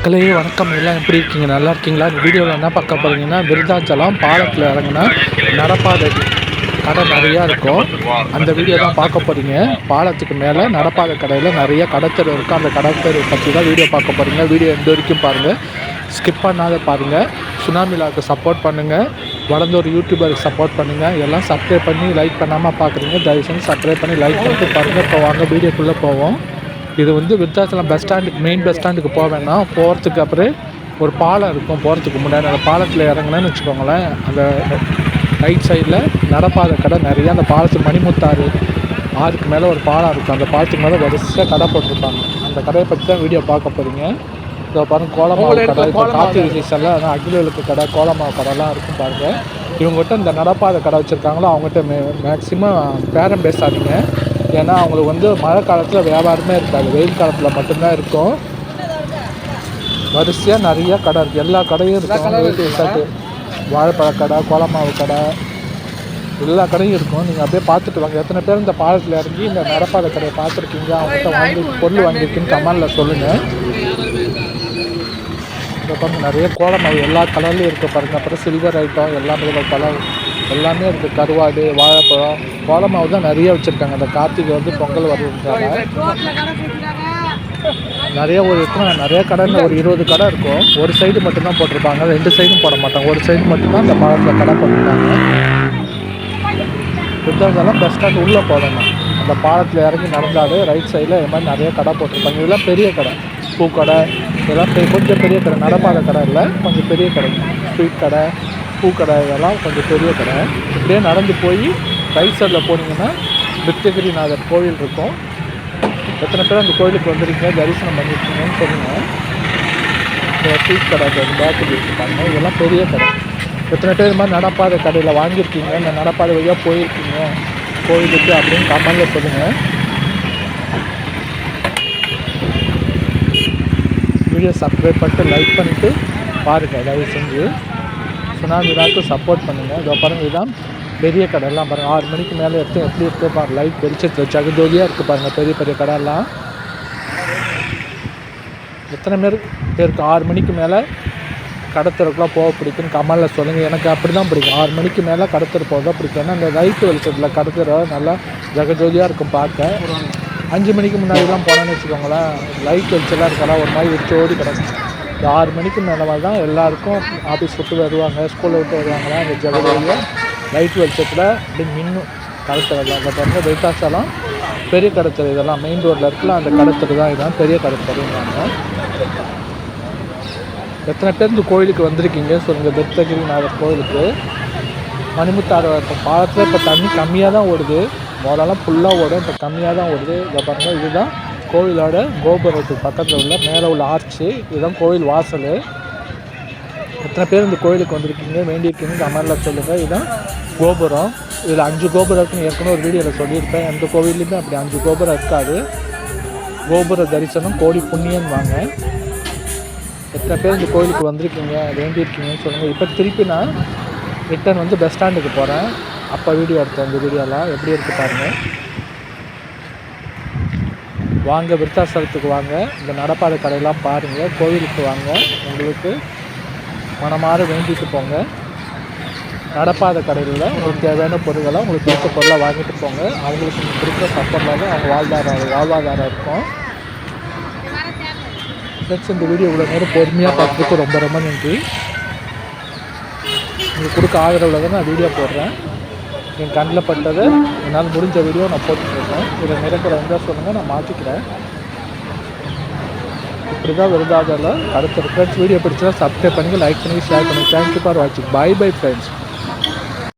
மக்களே வணக்கம். எல்லாம் எப்படி இருக்கீங்க? நல்லா இருக்கீங்களா? இந்த வீடியோவில் என்ன பார்க்க போகிறீங்கன்னா, விருதாச்சலம் பாலத்தில் இறங்குனா நடப்பாதை கடை நிறையா இருக்கும். அந்த வீடியோ தான் பார்க்க போகிறீங்க. பாலத்துக்கு மேலே நடப்பாதை கடையில் நிறைய கடைத்தெரு இருக்குது. அந்த கடைத்தெரு பற்றி தான் வீடியோ பார்க்க போகிறீங்க. வீடியோ எந்த வரைக்கும் பாருங்கள், ஸ்கிப் பண்ணாத பாருங்கள். சுனாமிலாவுக்கு சப்போர்ட் பண்ணுங்கள், வளர்ந்தோர் யூடியூபருக்கு சப்போர்ட் பண்ணுங்கள். எல்லாம் சப்ஸ்கிரைப் பண்ணி லைக் பண்ணாமல் பார்க்குறீங்க, தயவு செஞ்சு சப்ஸ்கிரைப் பண்ணி லைக் பண்ணிட்டு பாருங்கள். இப்போ வாங்க வீடியோக்குள்ளே போவோம். இது விருத்தாச்சலம் பஸ் ஸ்டாண்டுக்கு, மெயின் பஸ் ஸ்டாண்டுக்கு போவேன்னா போகிறதுக்கு அப்புறம் ஒரு பாலம் இருக்கும். போகிறதுக்கு முன்னாடி அந்த பாலத்தில் இறங்கினேன்னு வச்சுக்கோங்களேன், அந்த ரைட் சைடில் நடப்பாத கடை நிறையா. அந்த பாலத்துக்கு மணிமுத்தாறு ஆறுக்கு மேலே ஒரு பாலம் இருக்கும். அந்த பாலத்துக்கு மேலே வரிசையாக கடை போட்டிருப்பாங்க. அந்த கடையை பற்றி தான் வீடியோ பார்க்க போகிறீங்க. இப்போ பாருங்கள், கோலமாவு கடை, இப்போ கார்த்திகை சீசனில் அகிலலுக்கு கடை, கோலமாவு கடைலாம் இருக்கும் பாருங்கள். இவங்ககிட்ட இந்த நடப்பாத கடை வச்சுருக்காங்களோ அவங்ககிட்ட மேக்ஸிமம் பேரம் பேசாதீங்க. ஏன்னா அவங்களுக்கு மழை காலத்தில் வியாபாரமே இருக்காது, வெயில் காலத்தில் மட்டும்தான் இருக்கும். வரிசையாக நிறையா கடை இருக்குது, எல்லா கடையும் இருக்கும். வாழைப்பழ கடை, கோலமாவு கடை, எல்லா கடையும் இருக்கும். நீங்கள் அப்படியே பார்த்துட்டு வாங்க. எத்தனை பேர் இந்த பாலத்தில் இறங்கி இந்த நடப்பாத கடையை பார்த்துருக்கீங்க, அவங்ககிட்ட பொருள் வாங்கியிருக்குன்னு கமெண்டில் சொல்லுங்கள். இப்போ பாருங்கள், நிறைய கோலமாவு எல்லா கலர்லேயும் இருக்குது பாருங்கள். அப்புறம் சில்வர் ஐட்டம் எல்லாமே கலர் எல்லாமே இருக்குது. கருவாடு, வாழைப்பழம், கோலமாவு தான் நிறைய வச்சுருக்காங்க. அந்த கார்த்திகை பொங்கல் வருதுன்றாங்க. நிறைய நிறைய கடையில் ஒரு 20 கடை இருக்கும். ஒரு சைடு மட்டும்தான் போட்டிருப்பாங்க, 2 சைடும் போட மாட்டாங்க. ஒரு சைடு மட்டும்தான் அந்த பாலத்தில் கடை போட்டிருக்காங்க. விருத்தாச்சலம் பஸ் ஸ்டாண்ட் உள்ளே போடணும். அந்த பாலத்தில் இறங்கி நடந்தாலே ரைட் சைடில் இது மாதிரி நிறைய கடை போட்டிருப்பாங்க. இதெல்லாம் பெரிய கடை, பூக்கடை, இதெல்லாம் கொஞ்சம் பெரிய கடை. நடப்பாத கடை இல்லை, கொஞ்சம் பெரிய கடை. ஸ்வீட் கடை, பூக்கடை, இதெல்லாம் கொஞ்சம் பெரிய கடை. இப்படியே நடந்து போய் ரைட் சைடில் போனீங்கன்னா நித்தியகிரிநாதர் கோவில் இருக்கும். எத்தனை பேர் அந்த கோவிலுக்கு வந்துருக்கீங்க, தரிசனம் பண்ணியிருக்கீங்கன்னு சொல்லுங்கள். இந்த ஸ்வீட் கடை பேக்கரி வச்சுருக்காங்க, இதெல்லாம் பெரிய கடை. எத்தனை பேர் இது மாதிரி நடப்பாத கடையில் வாங்கியிருக்கீங்க, இந்த நடப்பாத வழியாக போயிருக்கீங்க கோவிலுக்கு அப்படின்னு கமெண்டில் சொல்லுங்கள். வீடியோ சப்ஸ்கிரைப் பண்ணிட்டு லைக் பண்ணிவிட்டு பாருங்கள், தயவு செஞ்சு சுனாமிலாவுக்கு சப்போர்ட் பண்ணுங்கள். இதோ பாருங்கள், இதுதான் பெரிய கடையெல்லாம் பாருங்கள். 6 மணிக்கு மேலே எப்படி இருக்குது பாருங்கள். லைட் வெளிச்சத்தில் ஜகஜோதியாக இருக்குது பாருங்கள், பெரிய பெரிய கடையெல்லாம். எத்தனை பேருக்கு 6 மணிக்கு மேலே கடத்தருக்குலாம் போக பிடிக்குன்னு கமலில் சொல்லுங்கள். எனக்கு அப்படி தான் பிடிக்கும். 6 மணிக்கு மேலே கடத்தரு போக தான் பிடிக்கும். ஏன்னா அந்த லைட்டு வெளிச்சத்தில் கடத்தர நல்லா ஜகஜோதியாக இருக்கும் பார்க்க. 5 மணிக்கு முன்னாடிலாம் போனோன்னு வச்சுக்கோங்களேன், லைட் வெளிச்செல்லாம் இருக்கலாம், ஒரு மாதிரி வச்சோடி கிடக்கும். இந்த 6 மணிக்கு மேலே தான் எல்லாருக்கும் ஆஃபீஸ் விட்டு வருவாங்க, ஸ்கூலில் விட்டு வருவாங்களா, அந்த ஜகஜோதியாக லைட் வெளிச்சத்தில் அப்படி மின்னும் கடத்தரெல்லாம். அதை பாருங்கள், விருத்தாச்சலம் பெரிய கடத்தரு. இதெல்லாம் மெயின் ரோட்டில் இருக்கலாம், அந்த கடத்தரு தான். இதுதான் பெரிய கடத்தருங்கிறாங்க. எத்தனை பேர் இந்த கோயிலுக்கு வந்திருக்கீங்க சொல்லுங்கள், நித்தியகிரிநாதர் கோயிலுக்கு. மணிமுத்தாறு பாலத்தில் இப்போ தண்ணி கம்மியாக தான் ஓடுது. முதலெல்லாம் ஃபுல்லாக ஓடும், இப்போ கம்மியாக தான் ஓடுது. இதை பாருங்கள், இதுதான் கோவிலோட கோபுரத்துக்கு பக்கத்தில் உள்ள மேலே உள்ள ஆர்ச்சு. இதுதான் கோவில் வாசல். எத்தனை பேர் இந்த கோயிலுக்கு வந்திருக்கீங்க, வேண்டியிருக்கீங்க கமெண்டில் சொல்லுங்கள். இதுதான் கோபுரம். இதில் 5 கோபுரம் இருக்குன்னு ஏற்கனவே ஒரு வீடியோவில் சொல்லியிருப்பேன். எந்த கோவில்லையுமே அப்படி 5 கோபுரம் இருக்காது. கோபுர தரிசனம் கோடி புண்ணியன்னு வாங்க. எத்தனை பேர் இந்த கோயிலுக்கு வந்திருக்கீங்க, வேண்டியிருக்கீங்கன்னு சொல்லுங்கள். இப்போ திருப்பி நான் ரிட்டன் பஸ் ஸ்டாண்டுக்கு போகிறேன். அப்போ வீடியோ எடுத்தேன். இந்த வீடியோலாம் எப்படி இருக்குது பாருங்கள். வாங்க, விருத்தாச்சலத்துக்கு வாங்க, இந்த நடப்பாத கடையெல்லாம் பாருங்கள். கோவிலுக்கு வாங்க, உங்களுக்கு மனமாற வேண்டிட்டு போங்க. நடப்பாத கடையில் உங்களுக்கு தேவையான பொருட்களை, உங்களுக்கு பிடிச்ச பொருளை வாங்கிட்டு போங்க. அவங்களுக்கு பிடிச்ச சப்போர்ட்டில் அவங்க வாழ்வாதாரம் இருக்கும். ஃப்ரெண்ட்ஸ், இந்த வீடியோ இவ்வளோ நேரம் பொறுமையாக பார்த்துருக்கு ரொம்ப ரொம்ப நன்றி. உங்களுக்கு கொடுக்க ஆதரவில் தான் நான் வீடியோ போடுறேன். என் கண்ணில் பட்டதை என்னால் முடிஞ்ச வீடியோ நான் போட்டுருக்கேன். இதில் நிறைய இருந்தால் சொல்லுங்கள், நான் மாற்றிக்கிறேன். இப்படி தான் விருதாச்சலம் அடுத்த ஃப்ரெண்ட்ஸ். வீடியோ பிடிச்சா சப்ஸ்கிரைப் பண்ணி லைக் பண்ணி ஷேர் பண்ணி. தேங்க்யூ ஃபார் வாட்சிங். Bye bye friends.